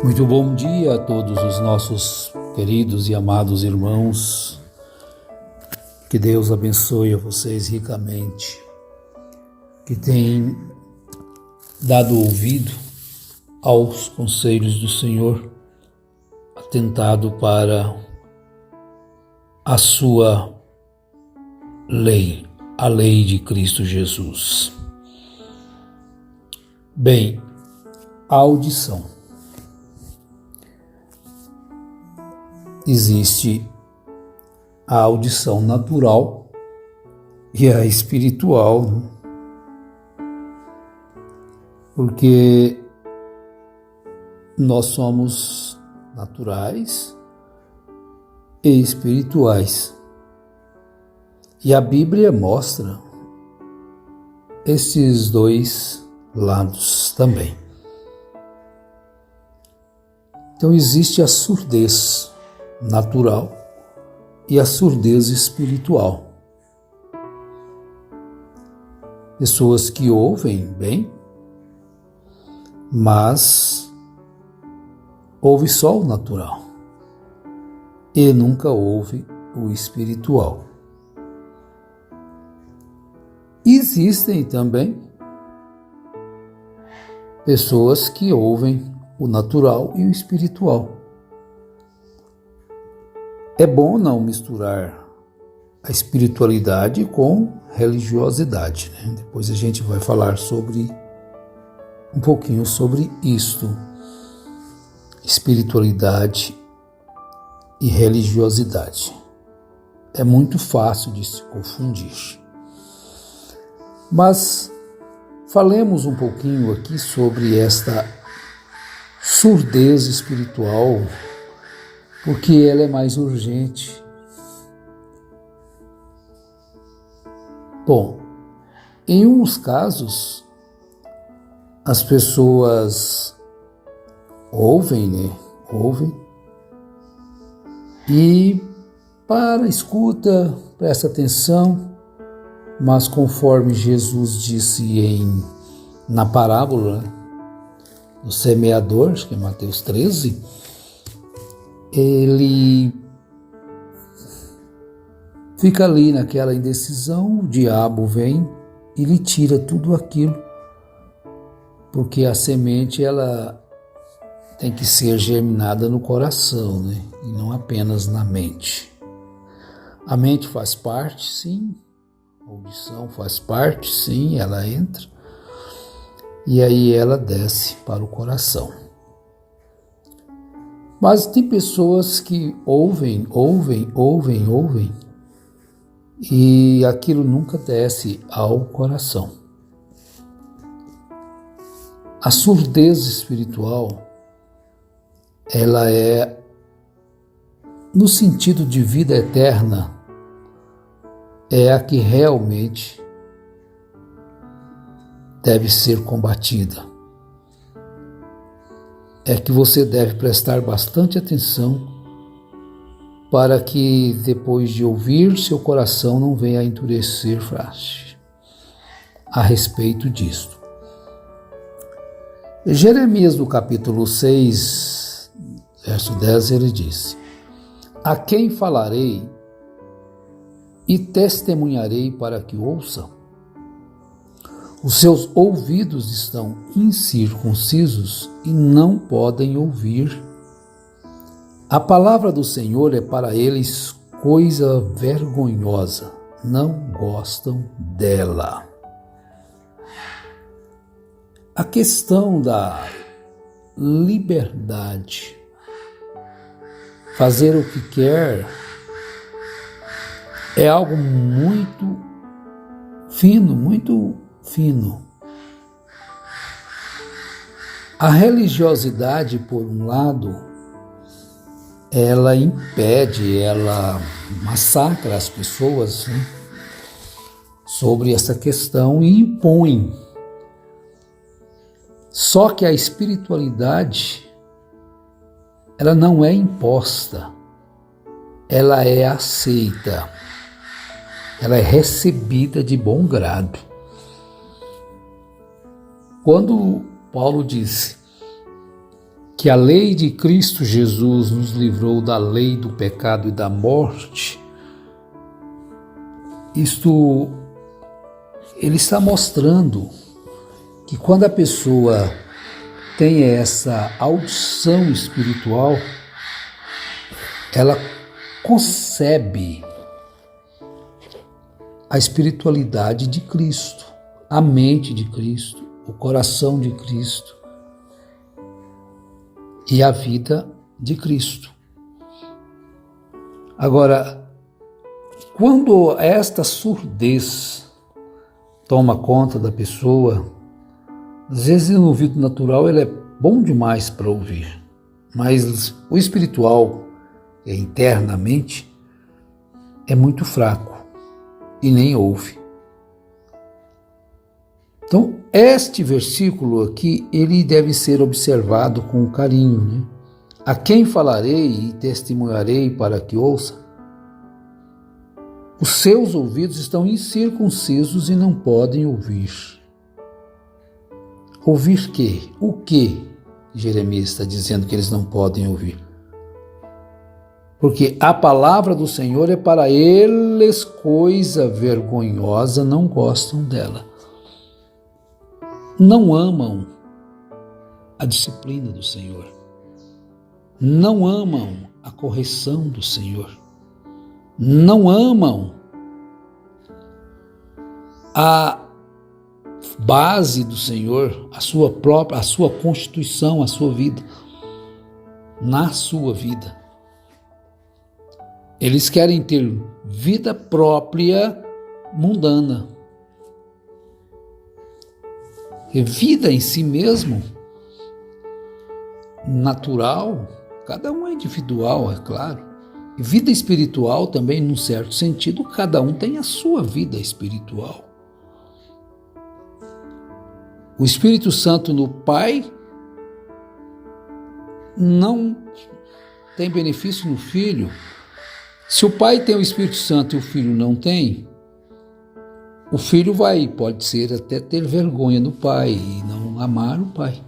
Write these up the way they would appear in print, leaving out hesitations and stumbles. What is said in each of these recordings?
Muito bom dia a todos os nossos queridos e amados irmãos. Que Deus abençoe a vocês ricamente, que têm dado ouvido aos conselhos do Senhor, atentado para a sua lei, a lei de Cristo Jesus. Bem, a audição. Existe a audição natural e a espiritual, porque nós somos naturais e espirituais. E a Bíblia mostra esses dois lados também. Então existe a surdez natural e a surdez espiritual. Pessoas que ouvem bem, mas ouve só o natural e nunca ouve o espiritual. Existem também pessoas que ouvem o natural e o espiritual. É bom não misturar a espiritualidade com religiosidade, né? Depois a gente vai falar um pouquinho sobre isto, espiritualidade e religiosidade. É muito fácil de se confundir. Mas falemos um pouquinho aqui sobre esta surdez espiritual, porque ela é mais urgente. Bom, em uns casos, as pessoas ouvem, e escuta, presta atenção, mas conforme Jesus disse na parábola do semeador, acho que é Mateus 13, ele fica ali naquela indecisão, o diabo vem e lhe tira tudo aquilo, porque a semente ela tem que ser germinada no coração, né? E não apenas na mente. A mente faz parte, sim, a audição faz parte, sim, ela entra, e aí ela desce para o coração. Mas tem pessoas que ouvem, e aquilo nunca desce ao coração. A surdez espiritual, ela é no sentido de vida eterna, é a que realmente deve ser combatida. É que você deve prestar bastante atenção para que depois de ouvir, seu coração não venha a endurecer a respeito disto. Jeremias, no capítulo 6, verso 10, ele disse: a quem falarei e testemunharei para que ouça? Os seus ouvidos estão incircuncisos e não podem ouvir. A palavra do Senhor é para eles coisa vergonhosa, não gostam dela. A questão da liberdade, fazer o que quer, é algo muito fino. A religiosidade, por um lado, ela impede, ela massacra as pessoas, né, sobre essa questão e impõe. Só que a espiritualidade, ela não é imposta, ela é aceita, ela é recebida de bom grado. Quando Paulo disse que a lei de Cristo Jesus nos livrou da lei do pecado e da morte, isto ele está mostrando que quando a pessoa tem essa audição espiritual, ela concebe a espiritualidade de Cristo, a mente de Cristo, o coração de Cristo e a vida de Cristo. Agora, quando esta surdez toma conta da pessoa, às vezes no ouvido natural ele é bom demais para ouvir, mas o espiritual, internamente, é muito fraco e nem ouve. Então, este versículo aqui, ele deve ser observado com carinho, né? A quem falarei e testemunharei para que ouça? Os seus ouvidos estão incircuncisos e não podem ouvir. Ouvir quê? O que Jeremias está dizendo que eles não podem ouvir? Porque a palavra do Senhor é para eles coisa vergonhosa, não gostam dela. Não amam a disciplina do Senhor. Não amam a correção do Senhor. Não amam a base do Senhor, a sua constituição, a sua vida, na sua vida. Eles querem ter vida própria mundana. E vida em si mesmo, natural, cada um é individual, é claro. E vida espiritual também, num certo sentido, cada um tem a sua vida espiritual. O Espírito Santo no Pai não tem benefício no Filho. Se o Pai tem o Espírito Santo e o Filho não tem, o Filho pode ser até ter vergonha do Pai e não amar o Pai.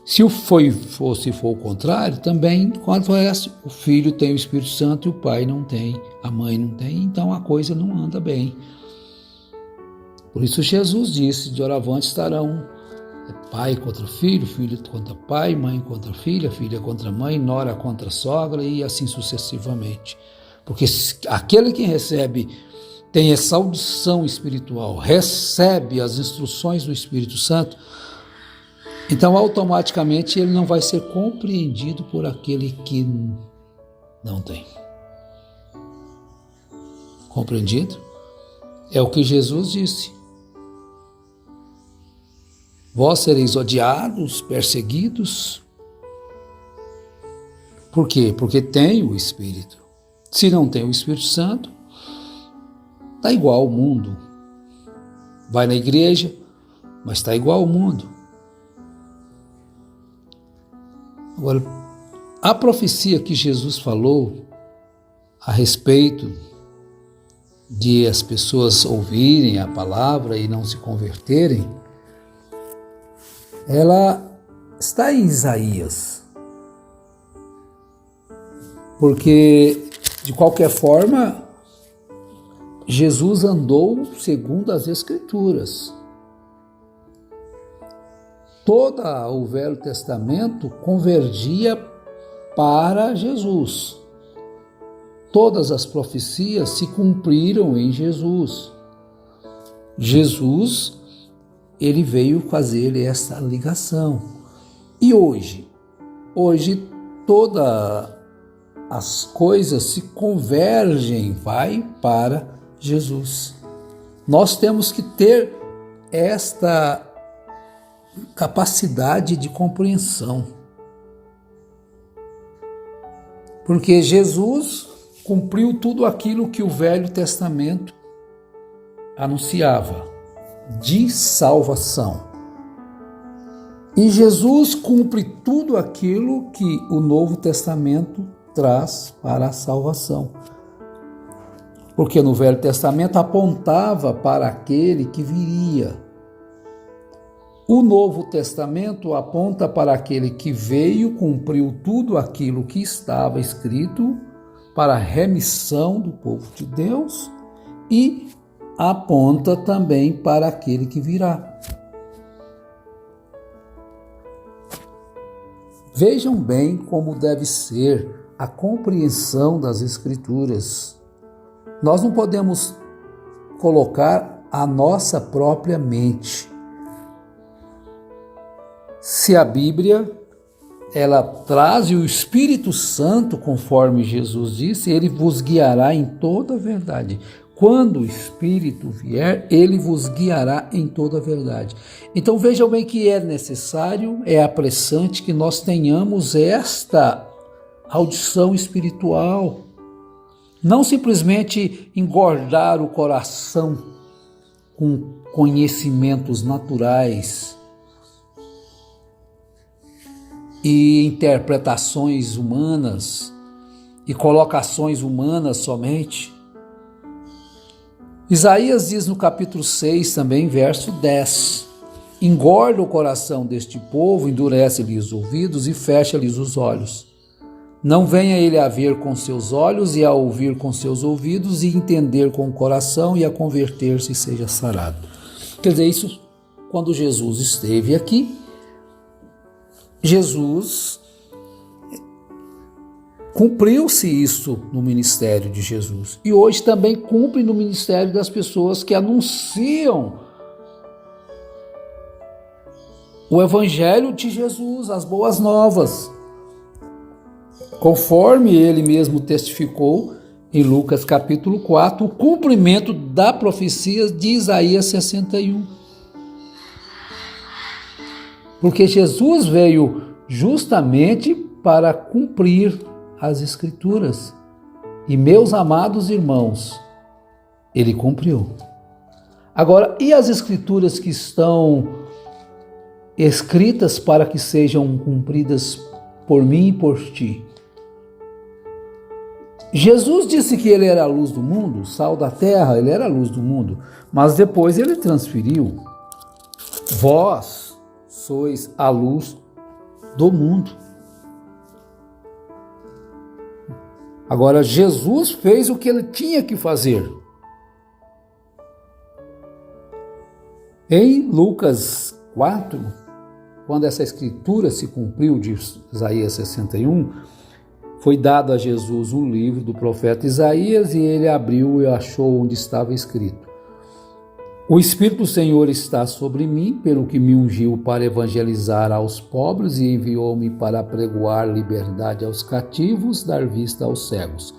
Se for o contrário, também, quanto a essa, o Filho tem o Espírito Santo e o Pai não tem, a mãe não tem, então a coisa não anda bem. Por isso Jesus disse, de doravante estarão pai contra filho, filho contra pai, mãe contra filha contra mãe, nora contra sogra e assim sucessivamente. Porque aquele que tem essa audição espiritual, recebe as instruções do Espírito Santo, então automaticamente ele não vai ser compreendido por aquele que não tem. Compreendido? É o que Jesus disse. Vós sereis odiados, perseguidos. Por quê? Porque tem o Espírito. Se não tem o Espírito Santo, está igual ao mundo. Vai na igreja, mas está igual ao mundo. Agora, a profecia que Jesus falou a respeito de as pessoas ouvirem a palavra e não se converterem, ela está em Isaías. Porque, de qualquer forma, Jesus andou segundo as Escrituras. Todo o Velho Testamento convergia para Jesus. Todas as profecias se cumpriram em Jesus. Jesus, ele veio fazer essa ligação. E hoje todas as coisas se convergem, vai para Jesus. Nós temos que ter esta capacidade de compreensão. Porque Jesus cumpriu tudo aquilo que o Velho Testamento anunciava de salvação. E Jesus cumpre tudo aquilo que o Novo Testamento traz para a salvação. Porque no Velho Testamento apontava para aquele que viria. O Novo Testamento aponta para aquele que veio, cumpriu tudo aquilo que estava escrito para a remissão do povo de Deus e aponta também para aquele que virá. Vejam bem como deve ser a compreensão das Escrituras. Nós não podemos colocar a nossa própria mente. Se a Bíblia, ela traz o Espírito Santo, conforme Jesus disse, ele vos guiará em toda a verdade. Quando o Espírito vier, ele vos guiará em toda a verdade. Então vejam bem que é necessário, é apressante que nós tenhamos esta audição espiritual. Não simplesmente engordar o coração com conhecimentos naturais e interpretações humanas e colocações humanas somente. Isaías diz no capítulo 6 também, verso 10, engorda o coração deste povo, endurece-lhes os ouvidos e fecha-lhes os olhos. Não venha ele a ver com seus olhos e a ouvir com seus ouvidos e entender com o coração e a converter-se e seja sarado. Quer dizer, isso quando Jesus esteve aqui, Jesus cumpriu-se isso no ministério de Jesus. E hoje também cumpre no ministério das pessoas que anunciam o Evangelho de Jesus, as boas novas. Conforme ele mesmo testificou em Lucas capítulo 4, o cumprimento da profecia de Isaías 61. Porque Jesus veio justamente para cumprir as Escrituras. E, meus amados irmãos, ele cumpriu. Agora, e as Escrituras que estão escritas para que sejam cumpridas por mim e por ti? Jesus disse que ele era a luz do mundo, sal da terra, ele era a luz do mundo, mas depois ele transferiu. Vós sois a luz do mundo. Agora, Jesus fez o que ele tinha que fazer. Em Lucas 4, quando essa escritura se cumpriu de Isaías 61, foi dado a Jesus um livro do profeta Isaías e ele abriu e achou onde estava escrito: o Espírito do Senhor está sobre mim, pelo que me ungiu para evangelizar aos pobres e enviou-me para apregoar liberdade aos cativos, dar vista aos cegos,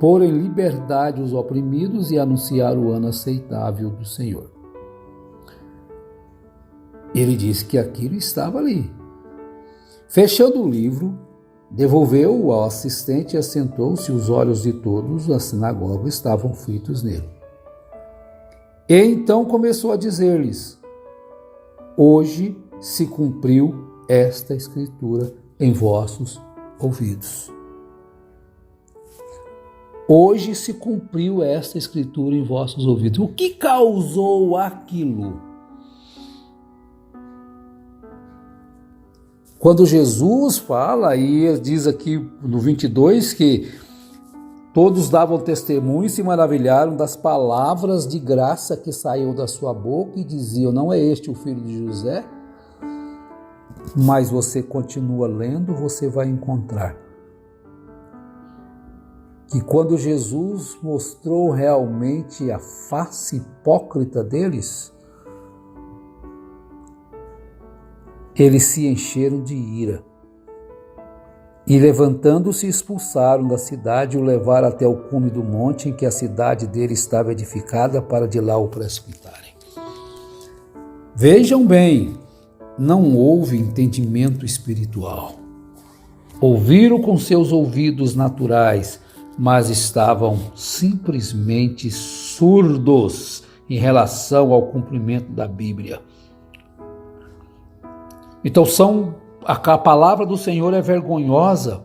pôr em liberdade os oprimidos e anunciar o ano aceitável do Senhor. Ele disse que aquilo estava ali. Fechando o livro, devolveu-o ao assistente e assentou-se. Os olhos de todos da sinagoga estavam fitos nele. E então começou a dizer-lhes: hoje se cumpriu esta escritura em vossos ouvidos. Hoje se cumpriu esta escritura em vossos ouvidos. O que causou aquilo? Quando Jesus fala, e diz aqui no 22 que todos davam testemunho e se maravilharam das palavras de graça que saíam da sua boca e diziam: não é este o filho de José? Mas você continua lendo, você vai encontrar que quando Jesus mostrou realmente a face hipócrita deles, eles se encheram de ira. E levantando-se, expulsaram da cidade e o levaram até o cume do monte em que a cidade dele estava edificada, para de lá o precipitarem. Vejam bem, não houve entendimento espiritual. Ouviram com seus ouvidos naturais, mas estavam simplesmente surdos em relação ao cumprimento da Bíblia. Então a palavra do Senhor é vergonhosa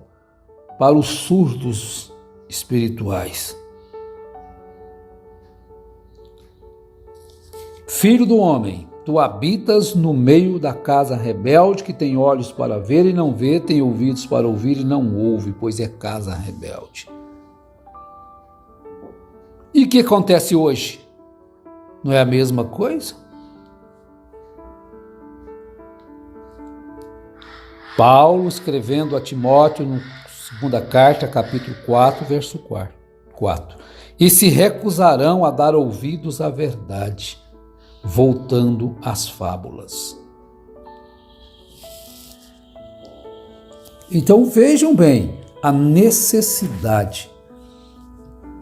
para os surdos espirituais. Filho do homem, Tu habitas no meio da casa rebelde, que tem olhos para ver e não vê, tem ouvidos para ouvir e não ouve, pois é casa rebelde. E o que acontece hoje? Não é a mesma coisa? Paulo, escrevendo a Timóteo, na segunda carta, capítulo 4, verso 4. E se recusarão a dar ouvidos à verdade, voltando às fábulas. Então vejam bem a necessidade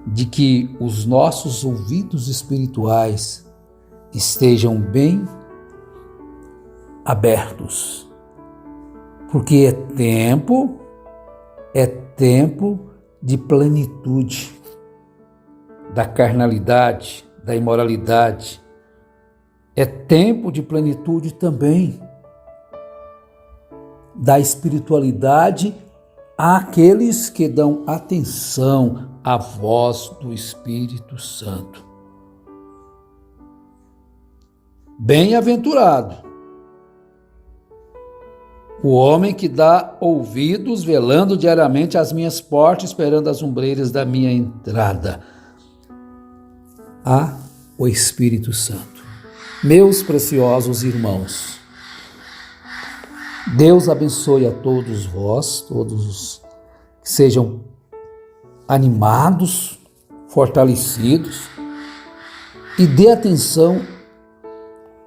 de que os nossos ouvidos espirituais estejam bem abertos, porque é tempo de plenitude da carnalidade, da imoralidade. É tempo de plenitude também da espiritualidade àqueles que dão atenção à voz do Espírito Santo. Bem-aventurado o homem que dá ouvidos, velando diariamente às minhas portas, esperando as ombreiras da minha entrada. O Espírito Santo. Meus preciosos irmãos, Deus abençoe a todos vós, todos que sejam animados, fortalecidos e dê atenção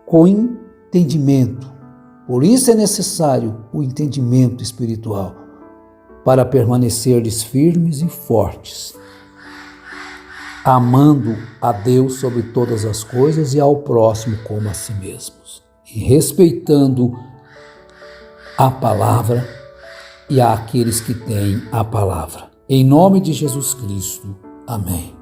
com entendimento. Por isso é necessário o entendimento espiritual para permanecerdes firmes e fortes, amando a Deus sobre todas as coisas e ao próximo como a si mesmos, e respeitando a palavra e àqueles que têm a palavra. Em nome de Jesus Cristo. Amém.